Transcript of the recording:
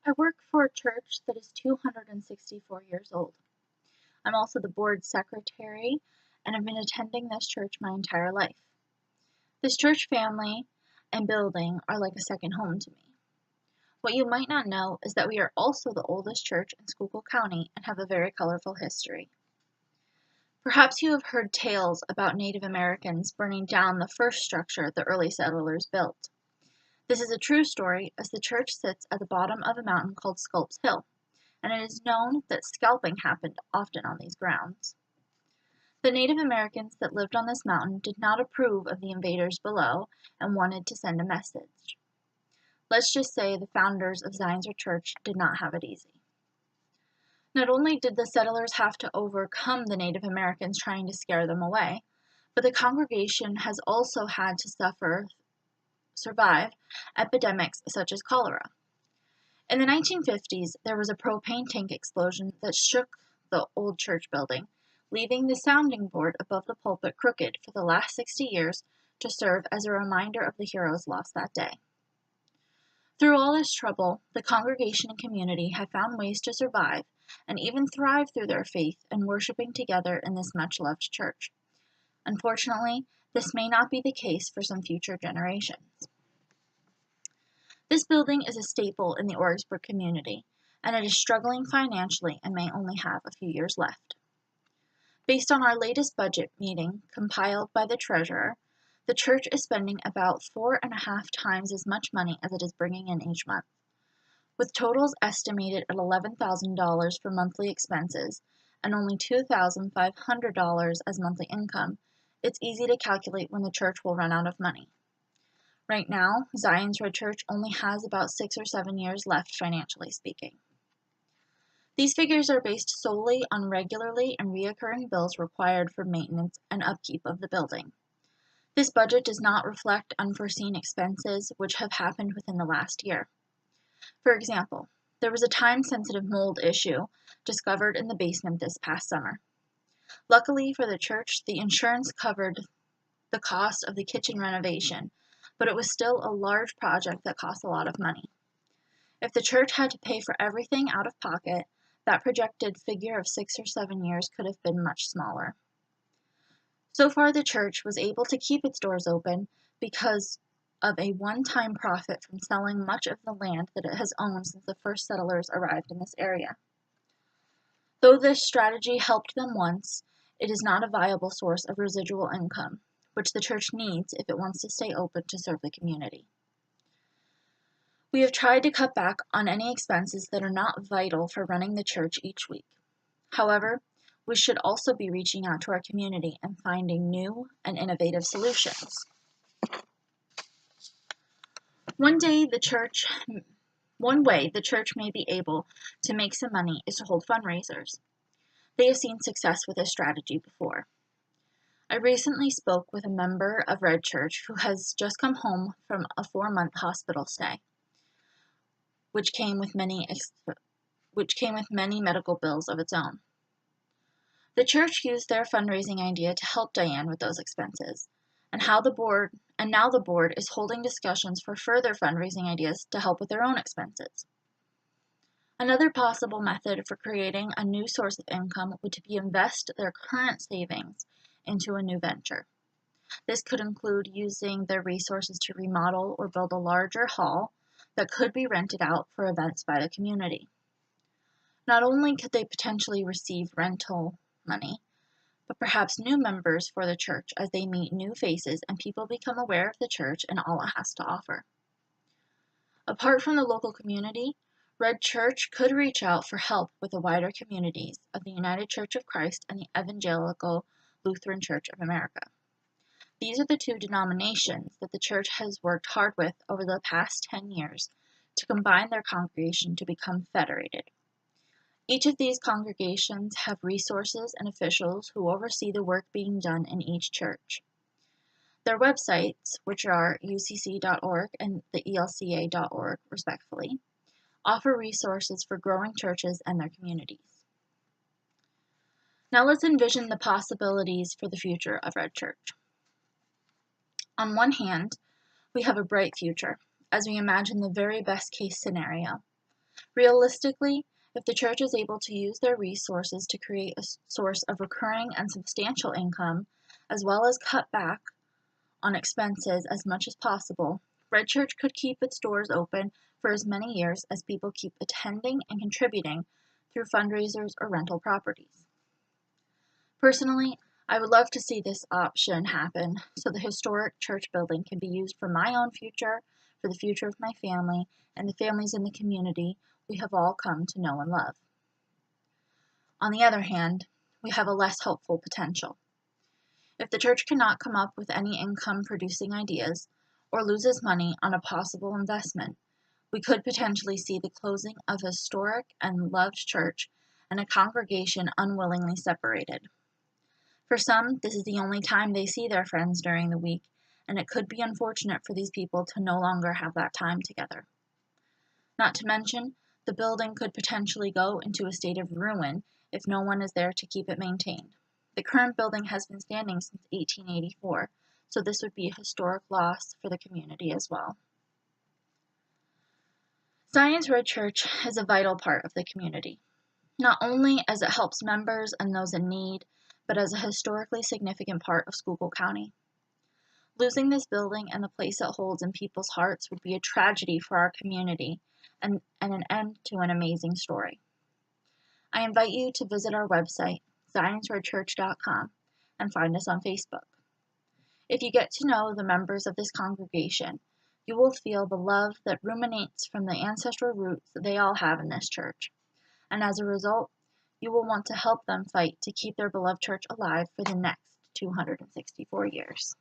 I work for a church that is 264 years old. I'm also the board secretary and have been attending this church my entire life. This church family and building are like a second home to me. What you might not know is that we are also the oldest church in Schuylkill County and have a very colorful history. Perhaps you have heard tales about Native Americans burning down the first structure the early settlers built. This is a true story, as the church sits at the bottom of a mountain called Sculp's Hill, and it is known that scalping happened often on these grounds. The Native Americans that lived on this mountain did not approve of the invaders below and wanted to send a message. Let's just say the founders of Zionsville Church did not have it easy. Not only did the settlers have to overcome the Native Americans trying to scare them away, but the congregation has also had to survive epidemics such as cholera. In the 1950s, there was a propane tank explosion that shook the old church building, leaving the sounding board above the pulpit crooked for the last 60 years to serve as a reminder of the heroes lost that day. Through all this trouble, the congregation and community have found ways to survive and even thrive through their faith and worshiping together in this much-loved church. Unfortunately, this may not be the case for some future generations. This building is a staple in the Orrigsburg community, and it is struggling financially and may only have a few years left. Based on our latest budget meeting compiled by the treasurer, the church is spending about 4.5 times as much money as it is bringing in each month. With totals estimated at $11,000 for monthly expenses and only $2,500 as monthly income, it's easy to calculate when the church will run out of money. Right now, Zion's Red Church only has about 6 or 7 years left, financially speaking. These figures are based solely on regularly and reoccurring bills required for maintenance and upkeep of the building. This budget does not reflect unforeseen expenses which have happened within the last year. For example, there was a time-sensitive mold issue discovered in the basement this past summer. Luckily for the church, the insurance covered the cost of the kitchen renovation, but it was still a large project that cost a lot of money. If the church had to pay for everything out of pocket, that projected figure of 6 or 7 years could have been much smaller. So far, the church was able to keep its doors open because of a one-time profit from selling much of the land that it has owned since the first settlers arrived in this area. Though this strategy helped them once, it is not a viable source of residual income, which the church needs if it wants to stay open to serve the community. We have tried to cut back on any expenses that are not vital for running the church each week. However, we should also be reaching out to our community and finding new and innovative solutions. One way the church may be able to make some money is to hold fundraisers. They have seen success with this strategy before. I recently spoke with a member of Red Church who has just come home from a 4-month hospital stay, which came with many medical bills of its own. The church used their fundraising idea to help Diane with those expenses, and now the board is holding discussions for further fundraising ideas to help with their own expenses. Another possible method for creating a new source of income would be to invest their current savings into a new venture. This could include using their resources to remodel or build a larger hall that could be rented out for events by the community. Not only could they potentially receive rental money, but perhaps new members for the church as they meet new faces and people become aware of the church and all it has to offer. Apart from the local community, Red Church could reach out for help with the wider communities of the United Church of Christ and the Evangelical Lutheran Church of America. These are the two denominations that the church has worked hard with over the past 10 years to combine their congregation to become federated. Each of these congregations have resources and officials who oversee the work being done in each church. Their websites, which are ucc.org and the elca.org, respectively, offer resources for growing churches and their communities. Now let's envision the possibilities for the future of Red Church. On one hand, we have a bright future, as we imagine the very best case scenario. Realistically, if the church is able to use their resources to create a source of recurring and substantial income, as well as cut back on expenses as much as possible, Red Church could keep its doors open for as many years as people keep attending and contributing through fundraisers or rental properties. Personally, I would love to see this option happen so the historic church building can be used for my own future, for the future of my family, and the families in the community we have all come to know and love. On the other hand, we have a less hopeful potential. If the church cannot come up with any income-producing ideas or loses money on a possible investment, we could potentially see the closing of a historic and loved church and a congregation unwillingly separated. For some, this is the only time they see their friends during the week, and it could be unfortunate for these people to no longer have that time together. Not to mention, the building could potentially go into a state of ruin if no one is there to keep it maintained. The current building has been standing since 1884, so this would be a historic loss for the community as well. Zion's Red Church is a vital part of the community, not only as it helps members and those in need, but as a historically significant part of Schuylkill County. Losing this building and the place it holds in people's hearts would be a tragedy for our community and an end to an amazing story. I invite you to visit our website, zionsredchurch.com, and find us on Facebook. If you get to know the members of this congregation, you will feel the love that ruminates from the ancestral roots that they all have in this church, and as a result, you will want to help them fight to keep their beloved church alive for the next 264 years.